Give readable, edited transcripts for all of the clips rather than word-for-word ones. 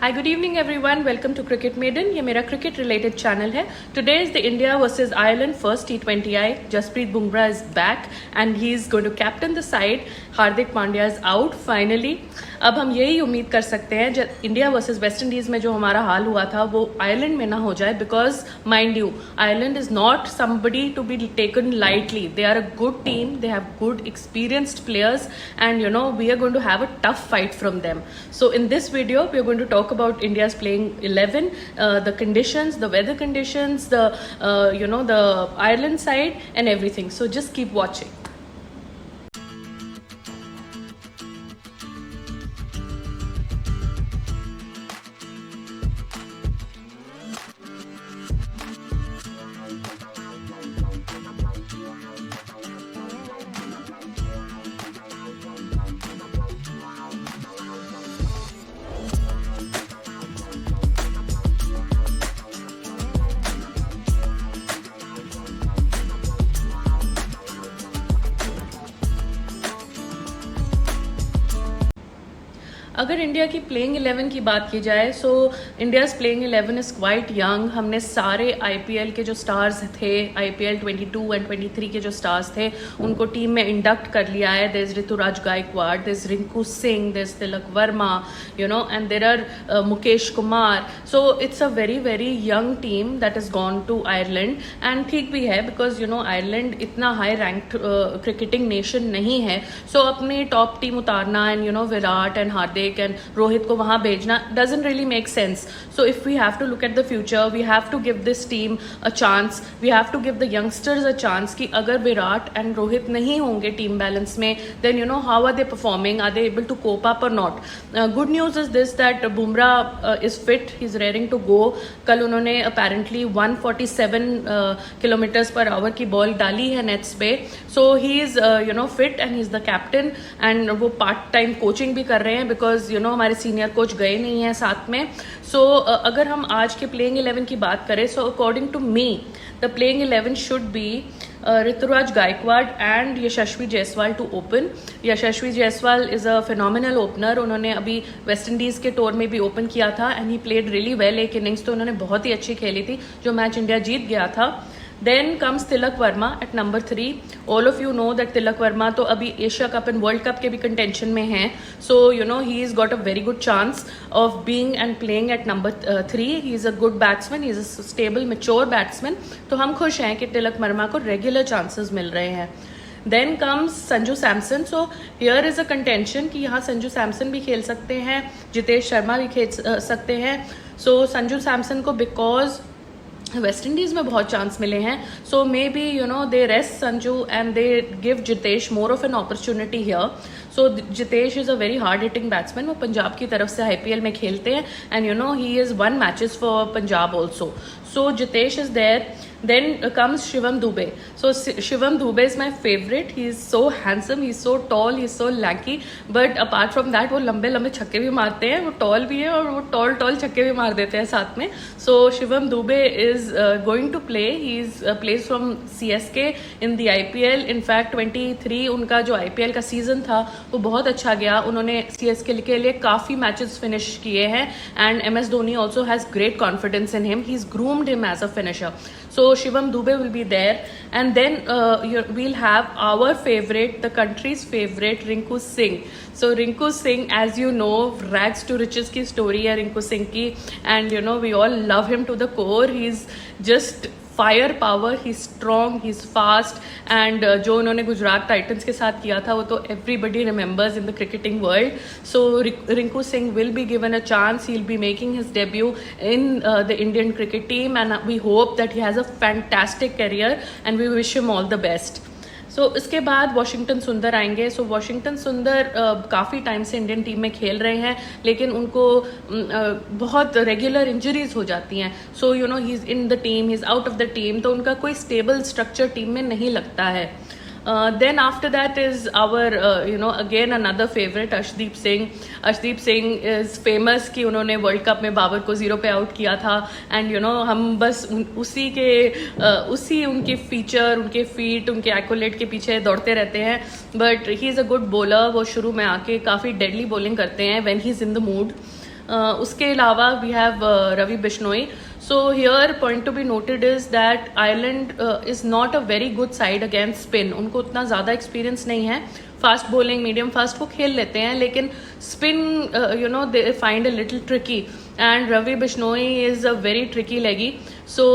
Hi good evening everyone, welcome to cricket maiden. ये मेरा cricket related channel है। Today is the India versus Ireland first T20I। Jasprit Bumrah is back and he is going to captain the side. Hardik Pandya is out finally. अब हम यही उम्मीद कर सकते हैं जब इंडिया वर्सेस वेस्ट इंडीज में जो हमारा हाल हुआ था वो आयरलैंड में ना हो जाए, because mind you Ireland is not somebody to be taken lightly. They are a good team, they have good experienced players, and we are going to have a tough fight from them. So in this video we are going to talk about India's playing 11, the conditions, the weather conditions, the the Ireland side and everything. So just keep watching. अगर India की playing 11 की बात की जाए, so India's playing 11 is quite young. हमने सारे IPL के जो स्टार्स थे, आईपीएल 22 एंड 23 के जो स्टार्स थे, उनको टीम में इंडक्ट कर लिया है। There is Ruturaj Gaikwad, there is Rinku Singh, there is Tilak Varma, and there are Mukesh Kumar. So it's a very very young team that is gone to Ireland. And ठीक भी है, बिकॉज आयरलैंड इतना हाई रैंक्ड क्रिकेटिंग नेशन नहीं है। सो अपनी टॉप टीम उतारना and Virat and Hardik and Rohit को वहां भेजना doesn't really make sense. So if we have to look at the future, we have to give this team a chance. We have to give the youngsters a chance कि अगर Virat and Rohit नहीं होंगे team balance में, then how are they performing? Are they able to cope up or not? Good news is this, that Bumrah is fit. He's raring to go. कल उन्होंने apparently 147 kilometres per hour की ball डाली है nets पे. So he is fit and he's the captain. And वो part time coaching भी कर रहे हैं बिकॉज हमारे सीनियर कोच गए नहीं हैं साथ में. सो अगर हम आज के प्लेइंग 11 की बात करें, so according to me the playing 11 should be Ruturaj Gaikwad and Yashasvi Jaiswal to open. Yashasvi Jaiswal is a phenomenal opener. उन्होंने अभी वेस्ट इंडीज के टूर में भी ओपन किया था and he played really well. एक इनिंग्स तो उन्होंने बहुत ही अच्छी खेली थी जो मैच इंडिया जीत गया था. Then comes Tilak Verma at number 3. All of you know that Tilak Verma तो अभी Asia cup and world cup के भी कंटेंशन में हैं. So he has got a very good chance of being and playing at number 3. He is a good batsman. He is a stable, mature batsman. तो हम खुश हैं कि तिलक वर्मा को रेगुलर चांसेस मिल रहे हैं. Then comes Sanju Samson. So here is a contention कि यहाँ संजू सैमसन भी खेल सकते हैं, जितेश शर्मा भी खेल सकते हैं. So संजू सैमसन को बिकॉज वेस्ट इंडीज में बहुत चांस मिले हैं, so maybe they rest Sanju and they give Jitesh more of an opportunity here. So Jitesh is a very hard hitting batsman. वो पंजाब की तरफ से आईपीएल में खेलते हैं and he is won matches for Punjab also. So Jitesh is there. Then comes Shivam Dube. So Shivam Dube is my favorite. He is so handsome, he is so tall, he is so lanky. But apart from that, वो लंबे लंबे छक्के भी मारते हैं. वो toll भी है और वो टॉल छक्के भी मार देते हैं साथ में. So Shivam Dube is going to play. He is plays from CSK in the IPL. In fact 23 उनका जो IPL का सीजन था वो बहुत अच्छा गया. उन्होंने CSK के लिए काफ़ी मैचेस फिनिश किए हैं and MS Dhoni also has great confidence in him. He's groomed him as a finisher. So Shivam Dube will be there, and then we'll have our favorite, the country's favorite, Rinku Singh. So Rinku Singh, as you know, rags to riches की story है Rinku Singh की, and we all love him to the core. He's just fire power, he strong, he is fast. And जो उन्होंने Gujarat titans के साथ किया था वो तो everybody remembers in the cricketing world. So Rinku Singh will be given a chance. He will be making his debut in the Indian cricket team and we hope that he has a fantastic career and we wish him all the best. So इसके बाद Washington सुंदर आएंगे. सो Washington सुंदर काफ़ी time से Indian team में खेल रहे हैं, लेकिन उनको बहुत रेगुलर इंजरीज हो जाती हैं. So he is in the team, he is out of the team, तो उनका कोई स्टेबल स्ट्रक्चर टीम में नहीं लगता है. Then after that is our again another favorite, Arshdeep Singh. Arshdeep Singh is famous कि उन्होंने वर्ल्ड कप में बाबर को 0 पे आउट किया था एंड हम बस उसी उनके फीचर, उनके फीट, उनके एक्कोलेट के पीछे दौड़ते रहते हैं. But he is a good bowler. वो शुरू में आके काफ़ी डेडली बॉलिंग करते हैं when he is in the mood. उसके अलावा we have Ravi Bishnoi. So here point to be noted is that Ireland is not a very good side against spin. उनको उतना ज़्यादा एक्सपीरियंस नहीं है. फास्ट बॉलिंग, मीडियम फास्ट वो खेल लेते हैं, लेकिन spin they find a little tricky, and Ravi Bishnoi is a very tricky leggie. So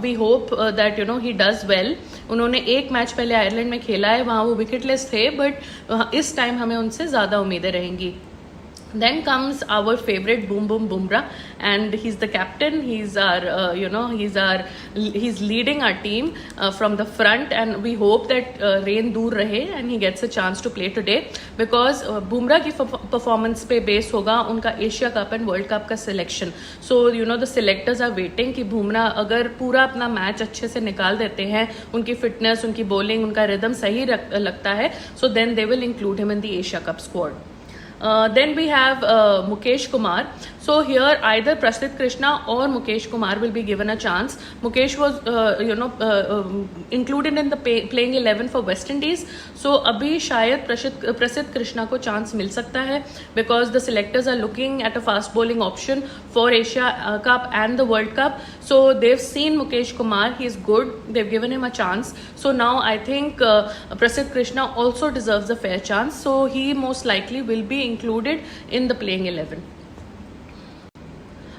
we hope that he does well. उन्होंने एक मैच पहले आयरलैंड में खेला है, वहाँ वो विकेटलेस थे, बट इस टाइम हमें उनसे ज़्यादा उम्मीदें रहेंगी. Then comes our favorite Boom Boom Bumrah, and he's the captain. He's our, he's leading our team from the front, and we hope that rain dur rahe and he gets a chance to play today, because Bumrah की performance पे base होगा उनका Asia Cup and World Cup का selection. So the selectors are waiting कि Bumrah अगर पूरा अपना match अच्छे से निकाल देते हैं, उनकी फिटनेस, उनकी बॉलिंग, उनका रिदम सही लगता है, so then they will include him in the Asia Cup squad. Then we have Mukesh Kumar. So here either Prasidh Krishna or Mukesh Kumar will be given a chance. Mukesh was included in the playing 11 for West Indies. So अभी शायद प्रसिद्ध कृष्णा को chance मिल सकता है, because the selectors are looking at a fast bowling option for Asia Cup and the World Cup. So they've seen Mukesh Kumar, he is good, they've given him a chance. So now I think Prasidh Krishna also deserves a fair chance. So he most likely will be included in the playing 11.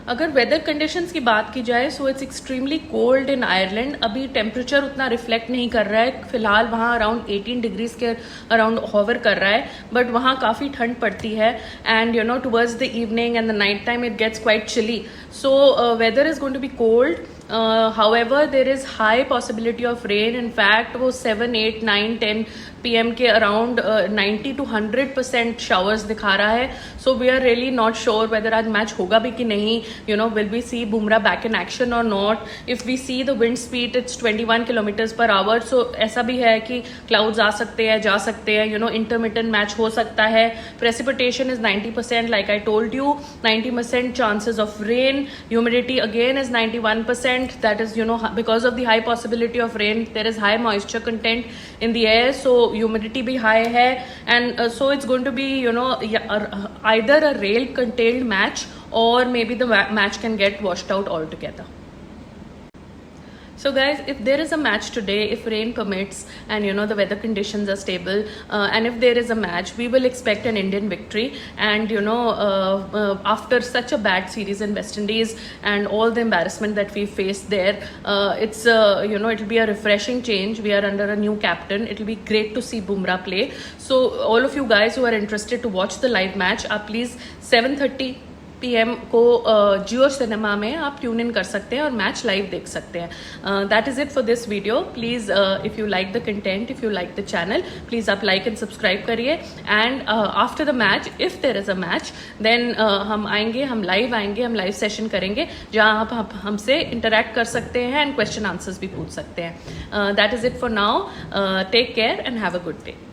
अगर weather conditions की बात की जाए, so it's extremely cold in Ireland. अभी temperature उतना reflect नहीं कर रहा है, फिलहाल वहाँ अराउंड 18 डिग्रीज के अराउंड हॉवर कर रहा है, बट वहाँ काफ़ी ठंड पड़ती है, and towards the evening and the night time it gets quite chilly. So weather is going to be cold. However, there is high possibility of rain. In fact, वो 7, 8, 9, 10 PM के around 90 to 100% showers दिखा रहा है. So we are really not sure whether आज match होगा भी कि नहीं. Will we see Bumrah back in action or not? If we see the wind speed, it's 21 kilometers per hour. So ऐसा भी है कि clouds आ सकते हैं, जा सकते हैं. Intermittent match हो सकता है. Precipitation is 90%, like I told you. 90% chances of rain. Humidity again is 91%. That is, because of the high possibility of rain, there is high moisture content in the air, so humidity भी high है, and so it's going to be, either a rain contained match, or maybe the match can get washed out altogether. So guys, if there is a match today, if rain permits and the weather conditions are stable, and if there is a match, we will expect an Indian victory. And after such a bad series in West Indies and all the embarrassment that we faced there, it's it'll be a refreshing change. We are under a new captain. It'll be great to see Bumrah play. So all of you guys who are interested to watch the live match, please 7:30 PM को जियो cinema में आप tune in कर सकते हैं और match live देख सकते हैं. That is it for this video. Please if you like the content, if you like the channel, please आप लाइक एंड सब्सक्राइब करिए. And after the match, if there is a match, then हम आएंगे, हम live session करेंगे, जहाँ आप हमसे interact कर सकते हैं एंड क्वेश्चन आंसर्स भी पूछ सकते हैं. That is it for now. Take care and have a good day.